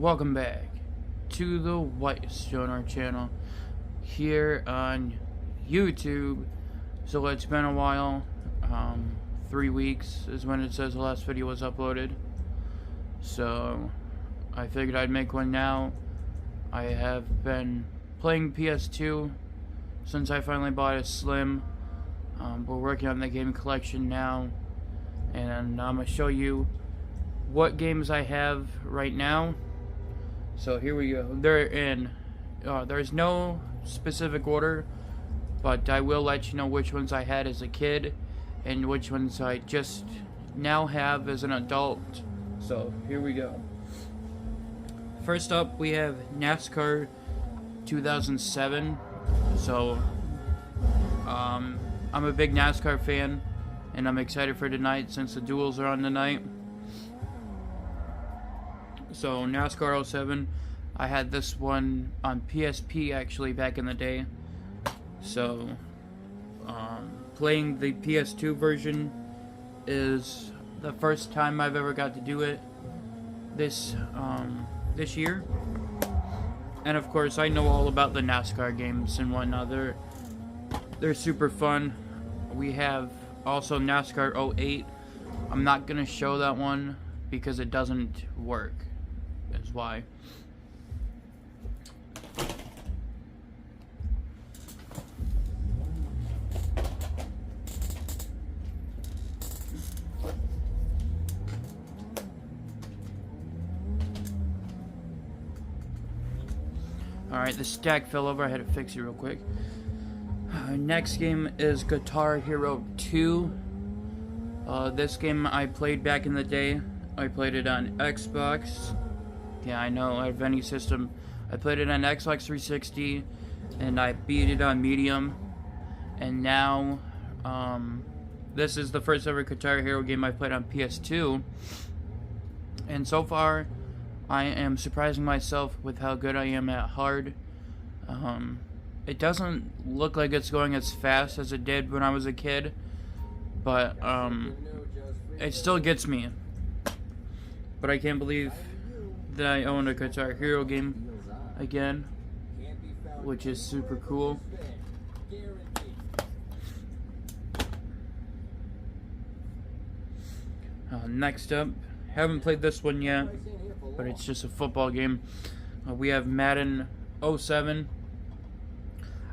welcome back to the Whitest Show on our channel here on YouTube. So it's been a while, 3 weeks is when it says the last video was uploaded. So I figured I'd make one now. I have been playing PS2 since I finally bought a Slim. We're working on the game collection now, and I'm going to show you what games I have right now. So here we go. They're in, there's no specific order, but I will let you know which ones I had as a kid and which ones I just now have as an adult. So here we go. First up, we have NASCAR 2007. So I'm a big NASCAR fan, and I'm excited for tonight since the duels are on tonight. So NASCAR 07, I had this one on PSP actually back in the day. So playing the PS2 version is the first time I've ever got to do it this year. And of course I know all about the NASCAR games and whatnot. They're super fun. We have also NASCAR 08. I'm not gonna show that one because it doesn't work. Is why. Alright, the stack fell over. I had to fix it real quick. Next game is Guitar Hero 2. This game I played back in the day. I played it on Xbox. Yeah, I know, out of any system. I played it on Xbox 360, and I beat it on Medium. And now, this is the first ever Guitar Hero game I played on PS2. And so far, I am surprising myself with how good I am at hard. It doesn't look like it's going as fast as it did when I was a kid, but it still gets me. But I can't believe that I own a Guitar Hero game again, which is super cool. Next up, haven't played this one yet, but it's just a football game. We have Madden 07.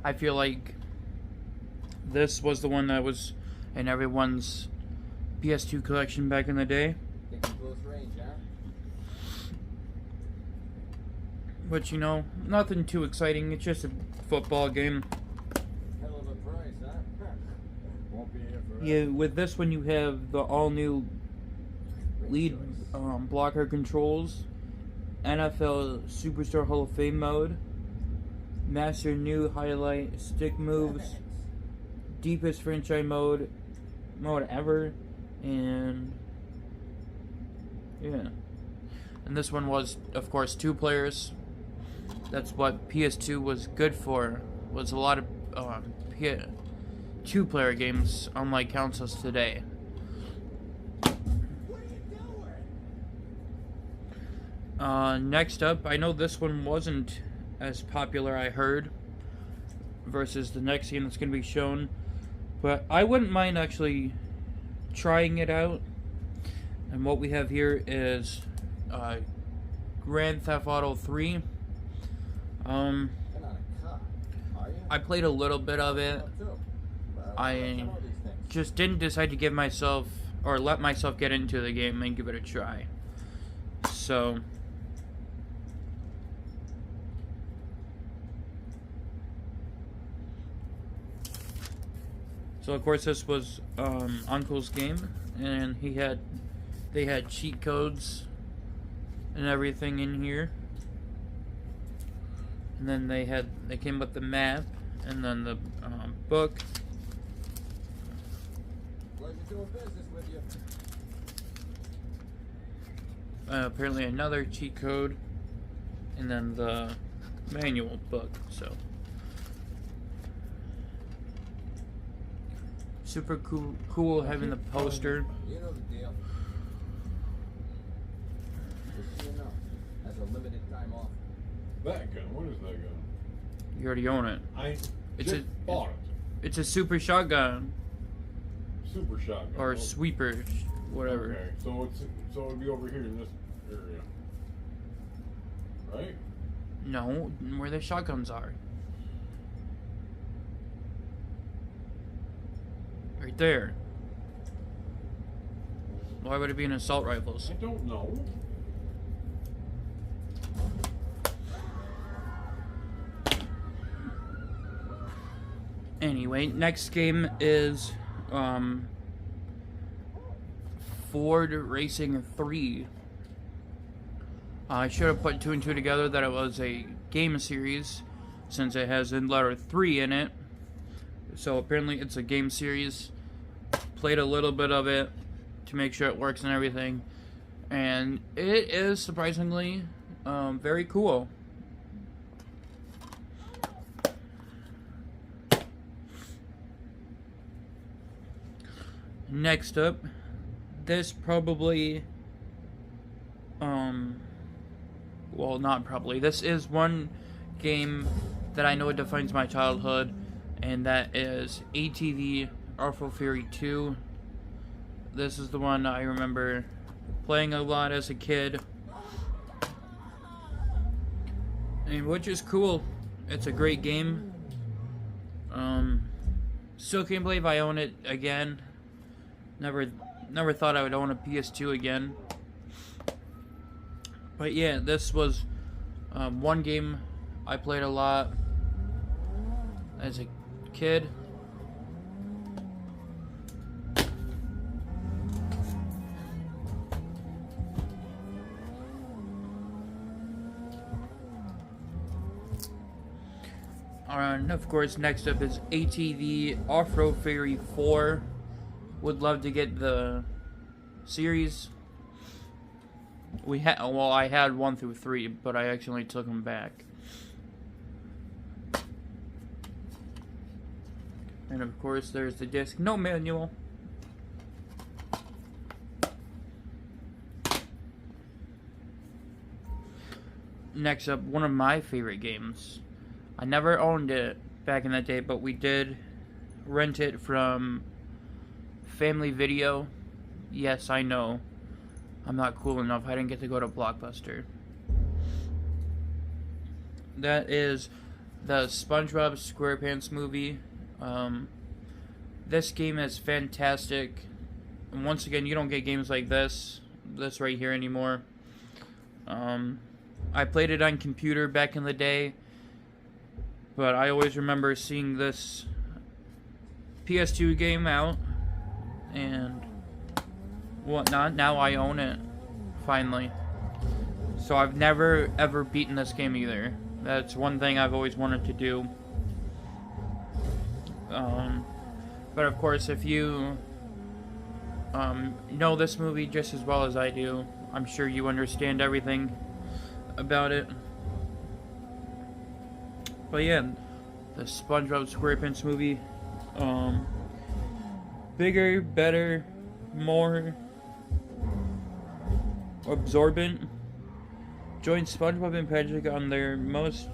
I feel like this was the one that was in everyone's PS2 collection back in the day. But you know, nothing too exciting. It's just a football game. Hell of a price, huh? Won't be here forever. Yeah, with this one you have the all-new lead blocker controls, NFL Superstar Hall of Fame mode, master new highlight stick moves, deepest franchise mode ever, and yeah. And this one was, of course, 2 players. That's what PS2 was good for, was a lot of 2-player games, unlike consoles today. Next up, I know this one wasn't as popular, I heard, versus the next game that's going to be shown, but I wouldn't mind actually trying it out. And what we have here is Grand Theft Auto 3. I played a little bit of it. I just didn't decide to give myself, or let myself get into the game and give it a try. So of course this was Uncle's game, and they had cheat codes and everything in here. And then they came with the map, and then the book. Pleasure doing business with you. Apparently another cheat code, and then the manual book. So super cool having the poster. You know the deal. Just so you know, as a limited That gun. What is that gun? You already own it. I It's just bought it. It's a super shotgun Super shotgun. or Oh, sweeper, whatever. Okay, so it'll be over here in this area, right? No, where the shotguns are. Right there. Why would it be in assault rifles? I don't know. Anyway, next game is Ford Racing 3. I should have put 2 and 2 together that it was a game series since it has the letter 3 in it. So apparently it's a game series. Played a little bit of it to make sure it works and everything. And it is surprisingly very cool. Next up, this probably, well, not probably, this is one game that I know defines my childhood, and that is ATV Artful Fury 2. This is the one I remember playing a lot as a kid, and which is cool. It's a great game. Still can't believe I own it again. Never thought I would own a PS2 again. But yeah, this was one game I played a lot as a kid. And of course, next up is ATV Off-Road Fury 4. Would love to get the series. I had 1 through 3, but I accidentally took them back. And of course, there's the disc, no manual. Next up, one of my favorite games. I never owned it back in that day, but we did rent it from Family Video. Yes, I know. I'm not cool enough. I didn't get to go to Blockbuster. That is the SpongeBob SquarePants movie. This game is fantastic. And once again, you don't get games like this right here anymore. I played it on computer back in the day, but I always remember seeing this PS2 game out and whatnot. Now I own it, finally. So I've never ever beaten this game either. That's one thing I've always wanted to do. But of course, if you know this movie just as well as I do, I'm sure you understand everything about it. But yeah, the SpongeBob SquarePants movie, bigger, better, more absorbent. Join SpongeBob and Patrick on their most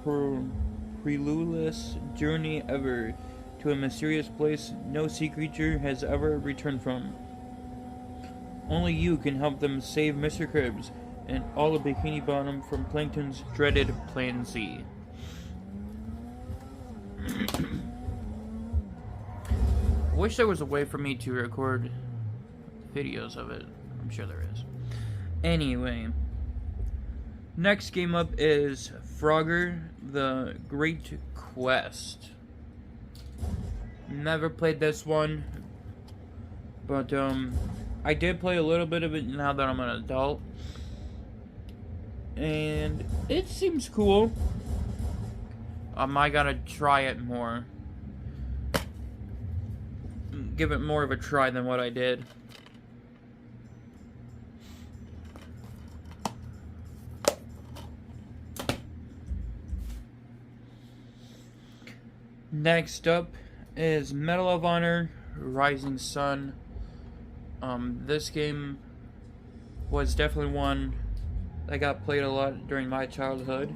perilous journey ever to a mysterious place no sea creature has ever returned from. Only you can help them save Mr. Krabs and all of Bikini Bottom from Plankton's dreaded Plan Z. Wish there was a way for me to record videos of it. I'm sure there is. Anyway, next game up is Frogger, The Great Quest. Never played this one, but I did play a little bit of it now that I'm an adult, and it seems cool. I gotta try it more. Give it more of a try than what I did. Next up is Medal of Honor Rising Sun. This game was definitely one that got played a lot during my childhood.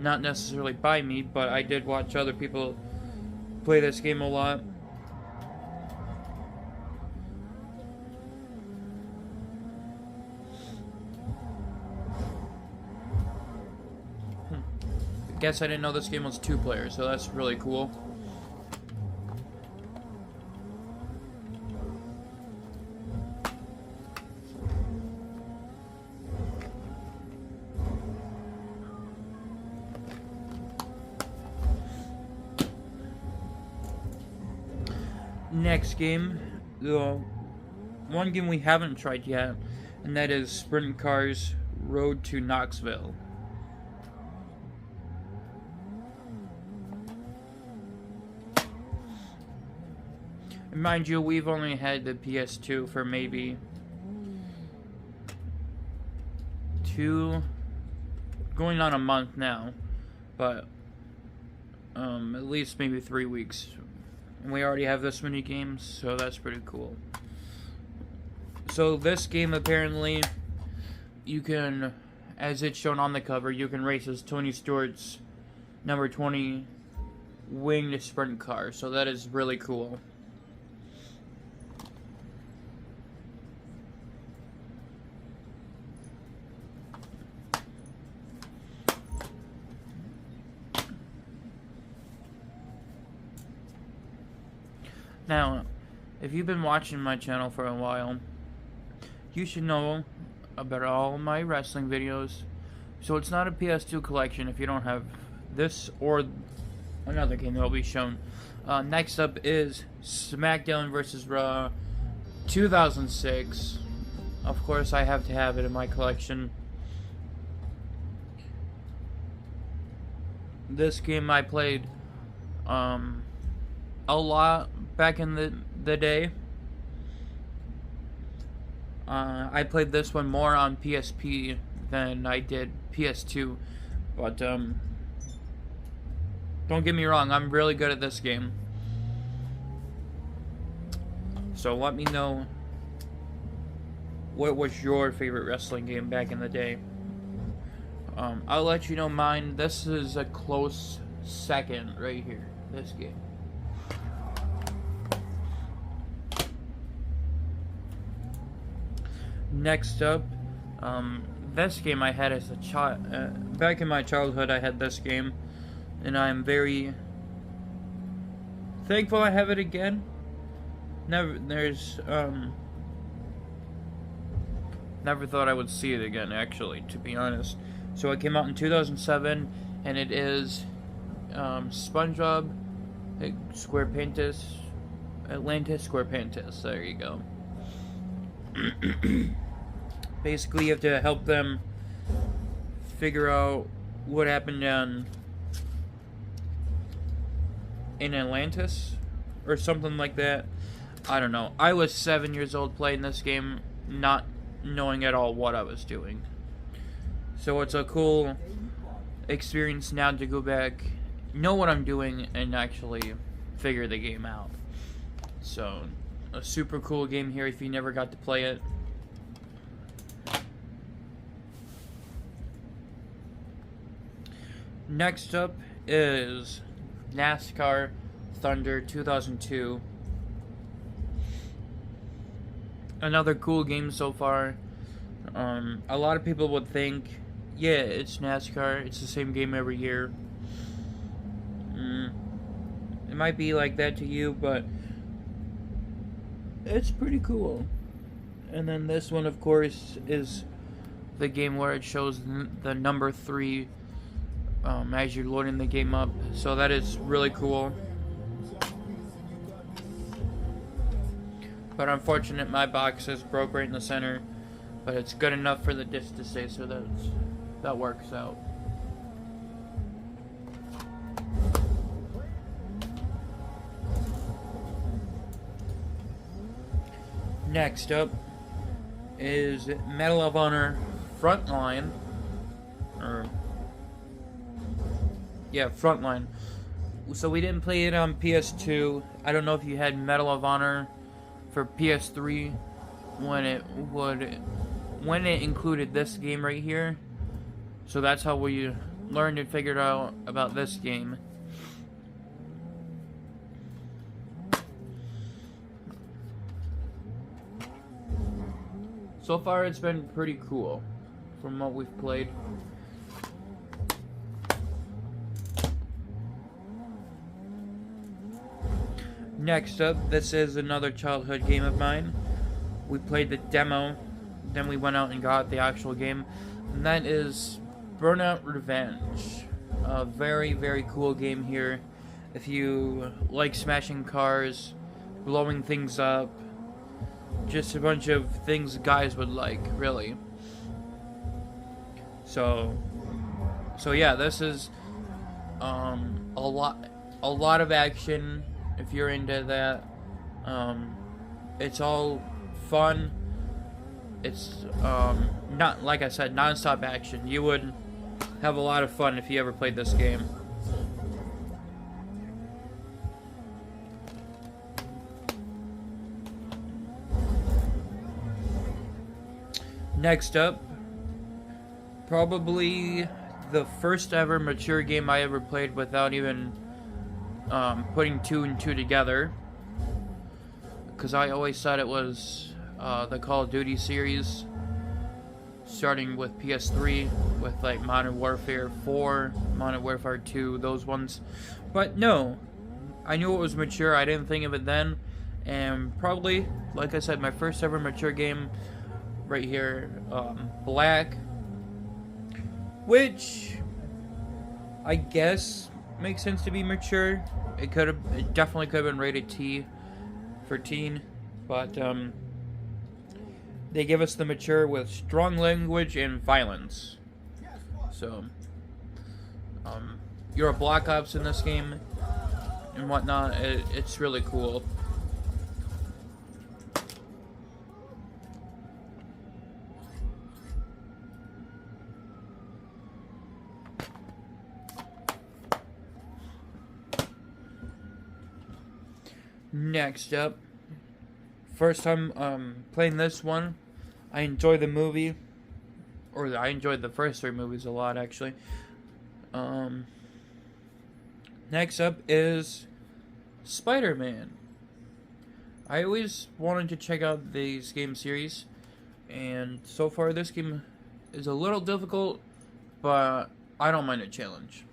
Not necessarily by me, but I did watch other people play this game a lot. Guess I didn't know this game was 2 players, so that's really cool. Next game, the one game we haven't tried yet, and that is Sprint Cars Road to Knoxville. And mind you, we've only had the PS2 for maybe going on a month now, but at least maybe 3 weeks. And we already have this many games, so that's pretty cool. So this game, apparently, you can, as it's shown on the cover, you can race as Tony Stewart's number 20 winged sprint car. So that is really cool. Now, if you've been watching my channel for a while, you should know about all my wrestling videos. So it's not a PS2 collection if you don't have this or another game that will be shown. Next up is SmackDown vs. Raw 2006. Of course, I have to have it in my collection. This game I played a lot back in the day. I played this one more on PSP than I did PS2, but don't get me wrong, I'm really good at this game. So let me know what was your favorite wrestling game back in the day. I'll let you know mine. This is a close second right here, this game. Next up, this game I had as a child. Back in my childhood, I had this game, and I'm very thankful I have it again. Never thought I would see it again, actually, to be honest. So it came out in 2007, and it is SpongeBob SquarePants, Atlantis SquarePants. There you go. Basically, you have to help them figure out what happened in Atlantis or something like that. I don't know. I was 7 years old playing this game, not knowing at all what I was doing. So it's a cool experience now to go back, know what I'm doing, and actually figure the game out. So, a super cool game here if you never got to play it. Next up is NASCAR Thunder 2002. Another cool game so far. A lot of people would think, yeah, it's NASCAR, it's the same game every year. It might be like that to you, but it's pretty cool. And then this one, of course, is the game where it shows the number 3 as you're loading the game up. So that is really cool. But unfortunate, my box is broke right in the center. But it's good enough for the disc to stay, so that works out. Next up is Medal of Honor Frontline. Frontline. So we didn't play it on PS2. I don't know if you had Medal of Honor for PS3 when it would when it included this game right here. So that's how we learned and figured out about this game. So far, it's been pretty cool from what we've played. Next up, this is another childhood game of mine. We played the demo, then we went out and got the actual game, and that is Burnout Revenge. A very, very cool game here. If you like smashing cars, blowing things up, just a bunch of things guys would like, really. So yeah, this is a lot of action if you're into that. It's all fun. It's not, like I said, non-stop action. You would have a lot of fun if you ever played this game. Next up, probably the first ever mature game I ever played without even putting 2 and 2 together, because I always thought it was the Call of Duty series, starting with PS3 with like Modern Warfare 4, Modern Warfare 2, those ones. But no, I knew it was mature. I didn't think of it then, and probably, like I said, my first ever mature game right here, Black, which I guess makes sense to be mature. It definitely could have been rated T for teen, but they give us the mature with strong language and violence. So you're a Black Ops in this game and whatnot. It's really cool. Next up, first time playing this one, I enjoyed the movie, or I enjoyed the first 3 movies a lot, actually. Next up is Spider-Man. I always wanted to check out these game series, and so far this game is a little difficult, but I don't mind a challenge.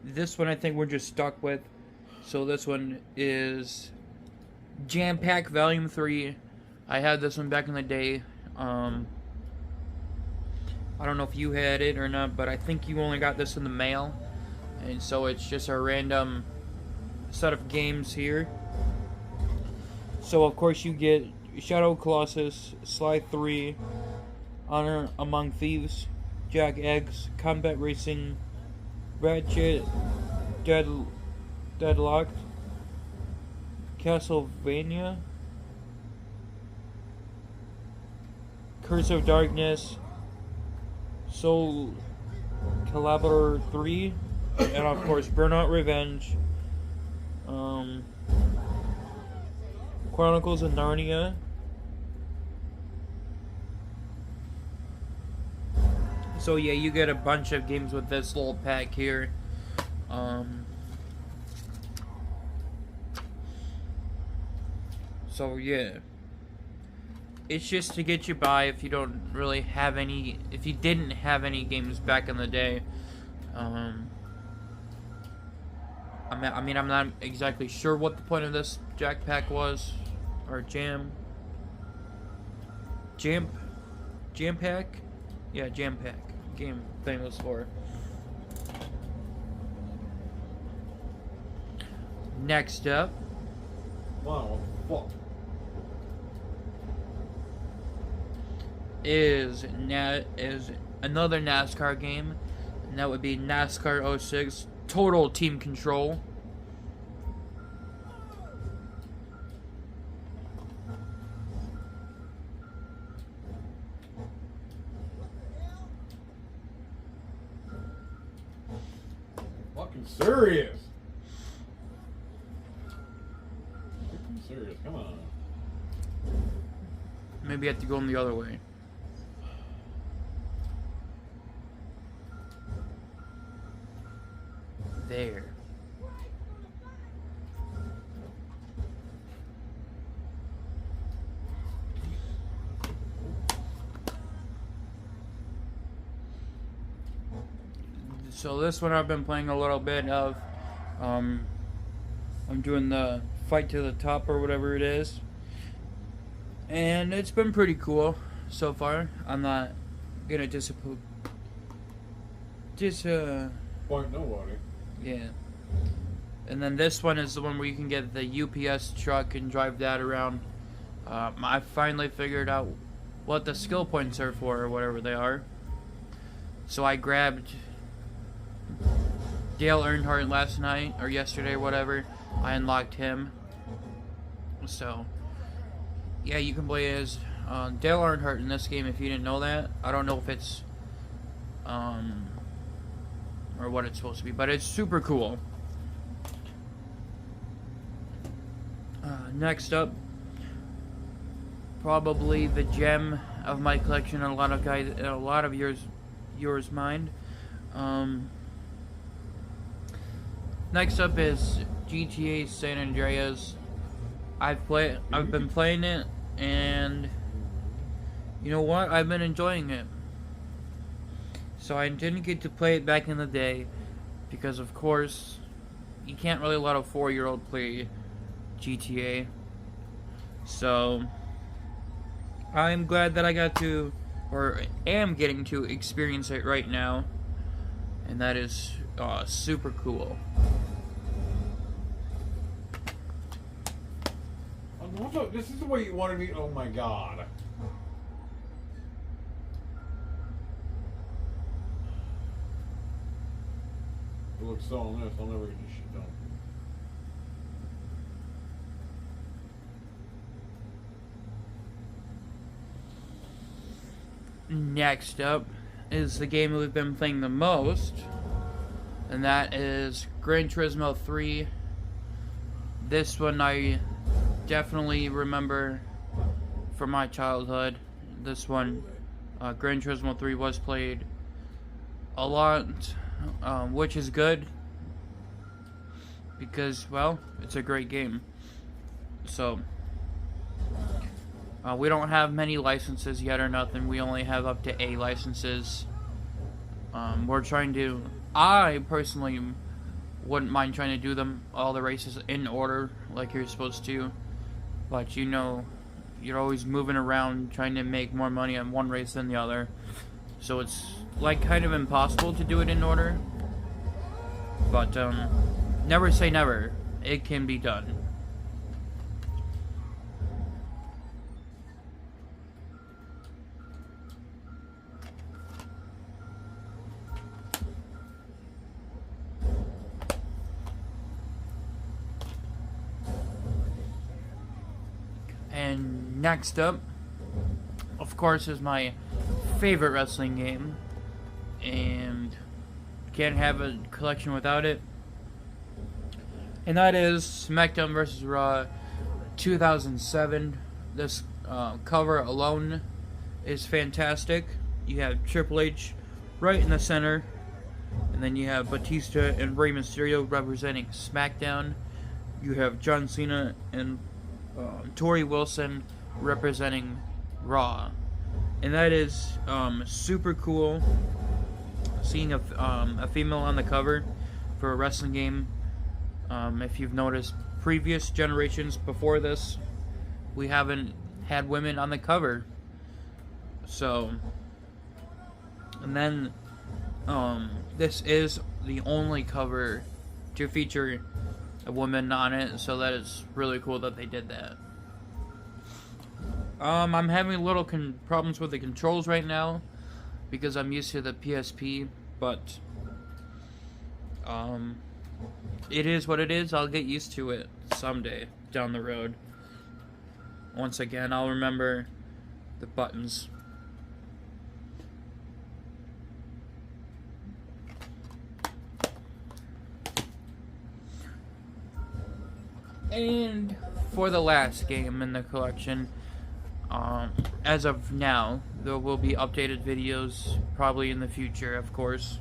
This one I think we're just stuck with. So this one is Jam Pack Volume 3. I had this one back in the day. I don't know if you had it or not, but I think you only got this in the mail. And so it's just a random set of games here. So of course you get Shadow Colossus, Sly 3, Honor Among Thieves, Jack Eggs, Combat Racing, Ratchet, Deadlocked, Castlevania, Curse of Darkness, Soul Calibur 3, and of course Burnout Revenge, Chronicles of Narnia, so yeah, you get a bunch of games with this little pack here. So yeah, it's just to get you by if you don't really have any, if you didn't have any games back in the day. I mean, I'm not exactly sure what the point of this Jack Pack was, or Jam Pack? Yeah, Jam Pack game thing was for. Next up, Wow, fuck. is another NASCAR game, and that would be NASCAR 06 Total Team Control. freaking serious. Freaking serious. Come on. Maybe I have to go in the other way. There. So this one I've been playing a little bit of. I'm doing the fight to the top or whatever it is. And it's been pretty cool so far. I'm not gonna disappoint. Point nobody. Yeah. And then this one is the one where you can get the UPS truck and drive that around. I finally figured out what the skill points are for, or whatever they are. So I grabbed Dale Earnhardt last night, or yesterday, or whatever. I unlocked him. So, yeah, you can play as Dale Earnhardt in this game if you didn't know that. I don't know if it's, or what it's supposed to be, but it's super cool. Next up, probably the gem of my collection, a lot of yours mind. Next up is GTA San Andreas. I've been playing it, and you know what? I've been enjoying it. So I didn't get to play it back in the day because, of course, you can't really let a 4-year-old play GTA. So I'm glad that I got to, or am getting to, experience it right now, and that is super cool. This is the way you wanted me. Oh my god. It looks so on this. I'll never get this shit done. Next up is the game we've been playing the most, and that is Gran Turismo 3. This one I definitely remember from my childhood. This one, Gran Turismo 3, was played a lot, which is good because, well, it's a great game. So we don't have many licenses yet or nothing. We only have up to 8 licenses. We're trying to, I personally wouldn't mind trying to do them, all the races in order like you're supposed to. But you know, you're always moving around trying to make more money on one race than the other. So it's like kind of impossible to do it in order. But never say never. It can be done. And next up, of course, is my favorite wrestling game, and can't have a collection without it, and that is SmackDown vs. Raw 2007. This cover alone is fantastic. You have Triple H right in the center, and then you have Batista and Rey Mysterio representing SmackDown. You have John Cena and Tori Wilson representing Raw, and that is super cool. Seeing a female on the cover for a wrestling game. If you've noticed, previous generations before this, we haven't had women on the cover. So, and then this is the only cover to feature a woman on it, so that is really cool that they did that. I'm having a little problems with the controls right now because I'm used to the PSP, but it is what it is. I'll get used to it someday down the road. Once again, I'll remember the buttons. And for the last game in the collection, as of now, there will be updated videos probably in the future, of course.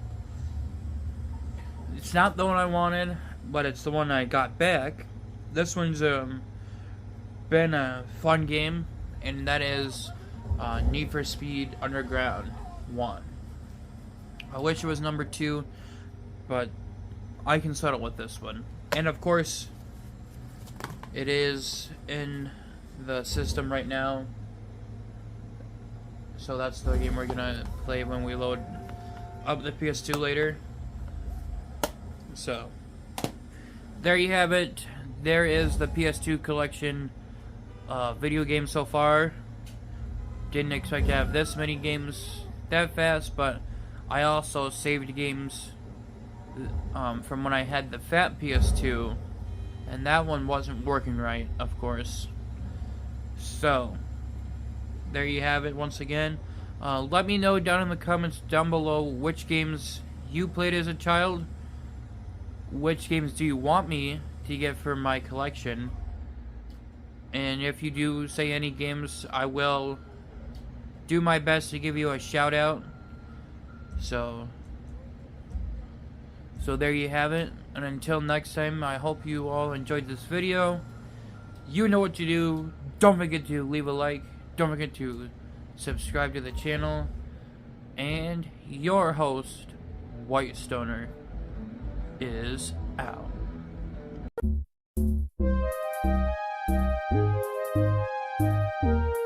It's not the one I wanted, but it's the one I got back. This one's been a fun game, and that is Need for Speed Underground 1. I wish it was number 2, but I can settle with this one. And of course, it is in the system right now, so that's the game we're gonna play when we load up the PS2 later. So there you have it. There is the PS2 collection video game so far. Didn't expect to have this many games that fast, but I also saved games from when I had the fat PS2, and that one wasn't working right, of course. So there you have it once again. Let me know down in the comments down below which games you played as a child. Which games do you want me to get for my collection? And if you do say any games, I will do my best to give you a shout out. So there you have it. And until next time, I hope you all enjoyed this video. You know what to do. Don't forget to leave a like. Don't forget to subscribe to the channel. And your host, White Stoner, is out.